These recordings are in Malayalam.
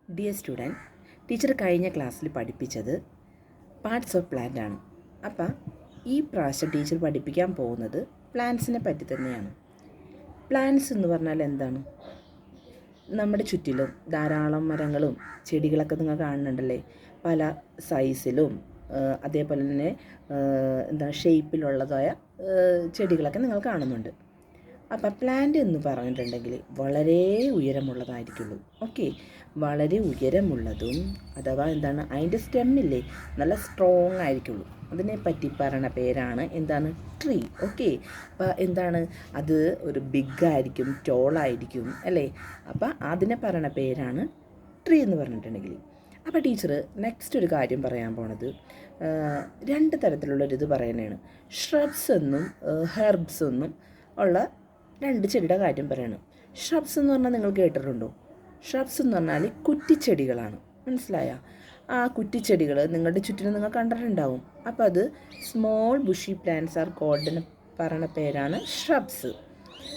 ഡിയർ സ്റ്റുഡൻറ്റ്, ടീച്ചർ കഴിഞ്ഞ ക്ലാസ്സിൽ പഠിപ്പിച്ചത് പാർട്സ് ഓഫ് പ്ലാന്റ് ആണ്. അപ്പം ഈ പ്രാവശ്യം ടീച്ചർ പഠിപ്പിക്കാൻ പോകുന്നത് പ്ലാന്റ്സിനെ പറ്റി തന്നെയാണ്. പ്ലാന്റ്സ് എന്ന് പറഞ്ഞാൽ എന്താണ്? നമ്മുടെ ചുറ്റിലും ധാരാളം മരങ്ങളും ചെടികളൊക്കെ നിങ്ങൾ കാണുന്നുണ്ടല്ലേ, പല സൈസിലും അതേപോലെ തന്നെ എന്താണ് ഷേപ്പിലുള്ളതായ ചെടികളൊക്കെ നിങ്ങൾ കാണുന്നുണ്ട്. അപ്പം പ്ലാന്റ് എന്ന് പറഞ്ഞിട്ടുണ്ടെങ്കിൽ വളരെ ഉയരമുള്ളതായിരിക്കുള്ളൂ. ഓക്കെ, വളരെ ഉയരമുള്ളതും അഥവാ എന്താണ്, അതിൻ്റെ സ്റ്റെമ്മില്ലേ നല്ല സ്ട്രോങ് ആയിരിക്കുള്ളൂ. അതിനെപ്പറ്റി പറയണ പേരാണ് എന്താണ്, ട്രീ. ഓക്കെ, അപ്പോൾ എന്താണ്, അത് ഒരു ബിഗ് ആയിരിക്കും, ടോളായിരിക്കും അല്ലേ. അപ്പോൾ അതിനെ പറയണ പേരാണ് ട്രീ എന്ന് പറഞ്ഞിട്ടുണ്ടെങ്കിൽ. അപ്പോൾ ടീച്ചർ നെക്സ്റ്റ് ഒരു കാര്യം പറയാൻ പോണത് രണ്ട് തരത്തിലുള്ളൊരിത് പറയുന്നതാണ്. ഷ്രബ്സ് എന്നും ഹെർബ്സ് എന്നും ഉള്ള രണ്ട് ചെടിയുടെ കാര്യം പറയണം. ഷ്രബ്സ് എന്ന് പറഞ്ഞാൽ നിങ്ങൾ കേട്ടിട്ടുണ്ടോ? ഷ്രബ്സ് എന്ന് പറഞ്ഞാൽ കുറ്റിച്ചെടികളാണ്. മനസ്സിലായ? ആ കുറ്റിച്ചെടികൾ നിങ്ങളുടെ ചുറ്റിനും നിങ്ങൾ കണ്ടിട്ടുണ്ടാവും. അപ്പോൾ അത് small bushy plants are called പറയണ പേരാണ് ഷ്രബ്സ്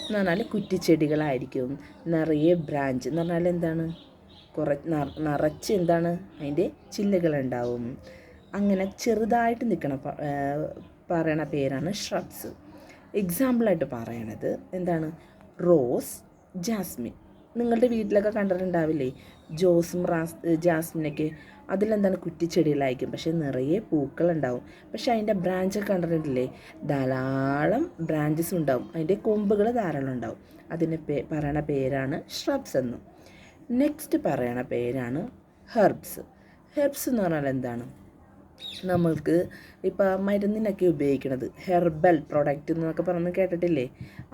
എന്ന് പറഞ്ഞാൽ കുറ്റിച്ചെടികളായിരിക്കും. നിറയെ ബ്രാഞ്ച് എന്ന് പറഞ്ഞാൽ എന്താണ്, നിറച്ച് എന്താണ്, അതിൻ്റെ ചില്ലകളുണ്ടാവും. അങ്ങനെ ചെറുതായിട്ട് നിൽക്കണ പറയണ പേരാണ് ഷ്രബ്സ്. എക്സാമ്പിളായിട്ട് പറയണത് എന്താണ്, റോസ്, ജാസ്മിൻ. നിങ്ങളുടെ വീട്ടിലൊക്കെ കണ്ടിട്ടുണ്ടാവില്ലേ ജോസും ജാസ്മിനൊക്കെ? അതിലെന്താണ്, കുറ്റിച്ചെടികളായിരിക്കും, പക്ഷേ നിറയെ പൂക്കളുണ്ടാവും. പക്ഷേ അതിൻ്റെ ബ്രാഞ്ചൊക്കെ കണ്ടിട്ടില്ലേ, ധാരാളം ബ്രാഞ്ചസ് ഉണ്ടാവും, അതിൻ്റെ കൊമ്പുകൾ ധാരാളം ഉണ്ടാവും. അതിന് പറയണ പേരാണ് ഷ്രബ്സ് എന്നും. നെക്സ്റ്റ് പറയണ പേരാണ് ഹെർബ്സ്. ഹെർബ്സ് എന്ന് പറഞ്ഞാൽ എന്താണ്, നമ്മൾക്ക് ഇപ്പോൾ മരുന്നിനൊക്കെ ഉപയോഗിക്കുന്നത് ഹെർബൽ പ്രൊഡക്റ്റ് എന്നൊക്കെ പറഞ്ഞ് കേട്ടിട്ടില്ലേ?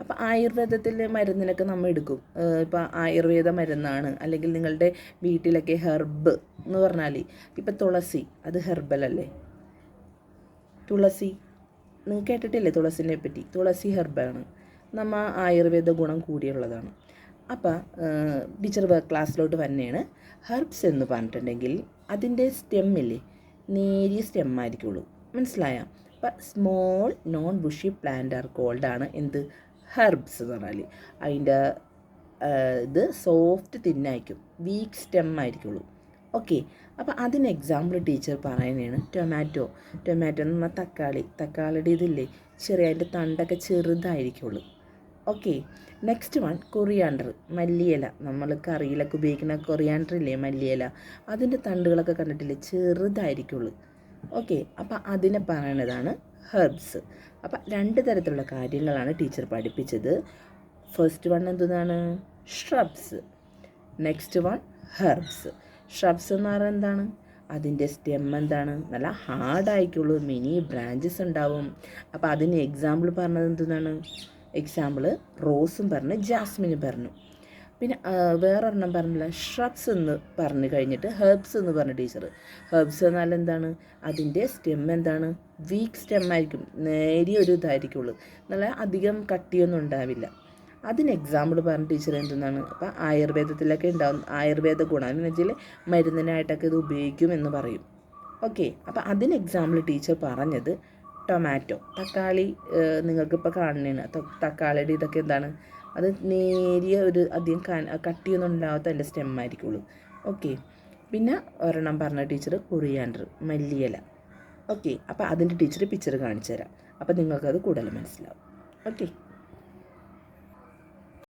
അപ്പോൾ ആയുർവേദത്തിൽ മരുന്നിനൊക്കെ നമ്മൾ എടുക്കും. ഇപ്പോൾ ആയുർവേദ മരുന്നാണ്, അല്ലെങ്കിൽ നിങ്ങളുടെ വീട്ടിലൊക്കെ ഹെർബ് എന്ന് പറഞ്ഞാൽ ഇപ്പോൾ തുളസി, അത് ഹെർബൽ അല്ലേ? തുളസി നിങ്ങൾ കേട്ടിട്ടില്ലേ തുളസിനെ പറ്റി? തുളസി ഹെർബാണ്, നമ്മൾ ആയുർവേദ ഗുണം കൂടിയുള്ളതാണ്. അപ്പോൾ ടീച്ചർ ക്ലാസ്സിലോട്ട് തന്നെയാണ്. ഹെർബ്സ് എന്ന് പറഞ്ഞിട്ടുണ്ടെങ്കിൽ അതിൻ്റെ സ്റ്റെമ്മില്ലേ നേരിയ സ്റ്റെമ്മായിരിക്കുള്ളൂ. മനസ്സിലായ? അപ്പം small non bushy plant are called ആണ് എന്ത്, ഹെർബ്സ് എന്ന് പറഞ്ഞാൽ. അതിൻ്റെ ഇത് സോഫ്റ്റ് തിന്നായിരിക്കും, വീക്ക് സ്റ്റെം ആയിരിക്കുള്ളൂ. ഓക്കെ, അപ്പോൾ അതിന് എക്സാമ്പിൾ ടീച്ചർ പറയുന്നതാണ് ടൊമാറ്റോ. ടൊമാറ്റോ എന്ന് പറഞ്ഞാൽ തക്കാളിയുടെ ഇതില്ലേ ചെറിയ, അതിൻ്റെ തണ്ടൊക്കെ ചെറുതായിരിക്കുള്ളൂ. ഓക്കെ, നെക്സ്റ്റ് വൺ കൊറിയാണ്ടർ, മല്ലിയില. നമ്മൾ കറിയിലൊക്കെ ഉപയോഗിക്കുന്ന കൊറിയാണ്ടർ ഇല്ലേ, മല്ലിയില, അതിൻ്റെ തണ്ടുകളൊക്കെ കണ്ടിട്ടില്ലേ, ചെറുതായിരിക്കുള്ളൂ. ഓക്കെ, അപ്പോൾ അതിനെ പറയുന്നതാണ് ഹെർബ്സ്. അപ്പം രണ്ട് തരത്തിലുള്ള കാര്യങ്ങളാണ് ടീച്ചർ പഠിപ്പിച്ചത്. ഫസ്റ്റ് വൺ എന്താണ്, shrubs. Next one herbs. Shrubs എന്ന് പറഞ്ഞാൽ എന്താണ്, അതിൻ്റെ സ്റ്റെം എന്താണ്, നല്ല ഹാർഡായിരിക്കുള്ളൂ, മിനി ബ്രാഞ്ചസ് ഉണ്ടാവും. അപ്പോൾ അതിന് എക്സാമ്പിൾ പറഞ്ഞത് എന്താണ്, എക്സാമ്പിൾ റോസും പറഞ്ഞു, ജാസ്മിനും പറഞ്ഞു. പിന്നെ വേറൊരെണ്ണം പറഞ്ഞില്ല, ഷ്രബ്സ് എന്ന് പറഞ്ഞു കഴിഞ്ഞിട്ട് ഹെർബ്സ് എന്ന് പറഞ്ഞു ടീച്ചർ. ഹെർബ്സ് എന്നാൽ എന്താണ്, അതിൻ്റെ സ്റ്റെം എന്താണ്, വീക്ക് സ്റ്റെം ആയിരിക്കും, നേരിയ ഒരു ഇതായിരിക്കുള്ളൂ, നല്ല അധികം കട്ടിയൊന്നും ഉണ്ടാവില്ല. അതിന് എക്സാമ്പിൾ പറഞ്ഞ ടീച്ചർ എന്തെന്നാണ്, അപ്പോൾ ആയുർവേദത്തിലൊക്കെ ഉണ്ടാവും, ആയുർവേദ ഗുണം എന്ന് വെച്ചാൽ മരുന്നിനായിട്ടൊക്കെ ഇത് ഉപയോഗിക്കും എന്ന് പറയും. ഓക്കെ, അപ്പോൾ അതിന് എക്സാമ്പിൾ ടീച്ചർ പറഞ്ഞത് ടൊമാറ്റോ, തക്കാളി. നിങ്ങൾക്കിപ്പോൾ കാണുന്നതാണ് തക്കാളിയുടെ ഇതൊക്കെ എന്താണ്, അത് നേരിയ ഒരു അധികം കട്ടിയൊന്നും ഉണ്ടാവാത്ത അതിൻ്റെ സ്റ്റെമ്മായിരിക്കുള്ളൂ. ഓക്കെ, പിന്നെ ഒരെണ്ണം പറഞ്ഞ ടീച്ചർ കൊറിയാണ്ടർ, മല്ലിയില. ഓക്കെ, അപ്പോൾ അതിൻ്റെ ടീച്ചർ പിക്ചർ കാണിച്ചു തരാം, അപ്പോൾ നിങ്ങൾക്കത് കൂടുതൽ മനസ്സിലാവും. ഓക്കെ.